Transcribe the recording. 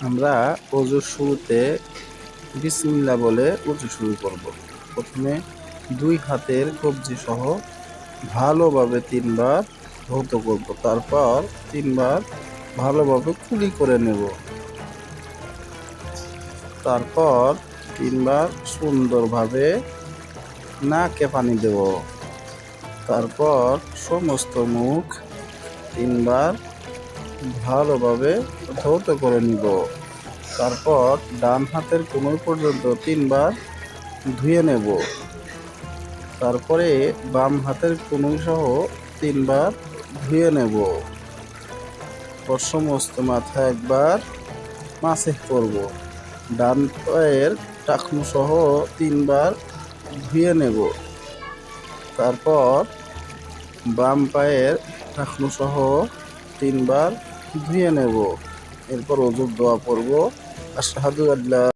আমরা অজুর শুরুতে বিসমিল্লাহ বলে অজু শুরু করব। প্রথমে দুই হাতের কবজি সহ ভালোভাবে তিনবার ধৌত করব, তারপর তিনবার ভালোভাবে কুলি করে নেব, তারপর তিনবার সুন্দরভাবে নাকে পানি দেব, তারপর সমস্ত মুখ তিনবার ভালোভাবে ধৌত করে নিব, তারপর ডান হাতের কোমর পর্যন্ত তিনবার ধুয়ে নেব, তারপরে বাম হাতের কনুই সহ তিনবার ধুয়ে নেব, সমস্ত মাথা একবার মাসিহ করব, ডান পায়ের টাকনু সহ তিনবার ধুয়ে নেব, তারপর বাম পায়ের টাকনু সহ তিনবার ধুয়ে নেব। এরপর ওযুর দোয়া পড়ব, আশহাদু আল্লা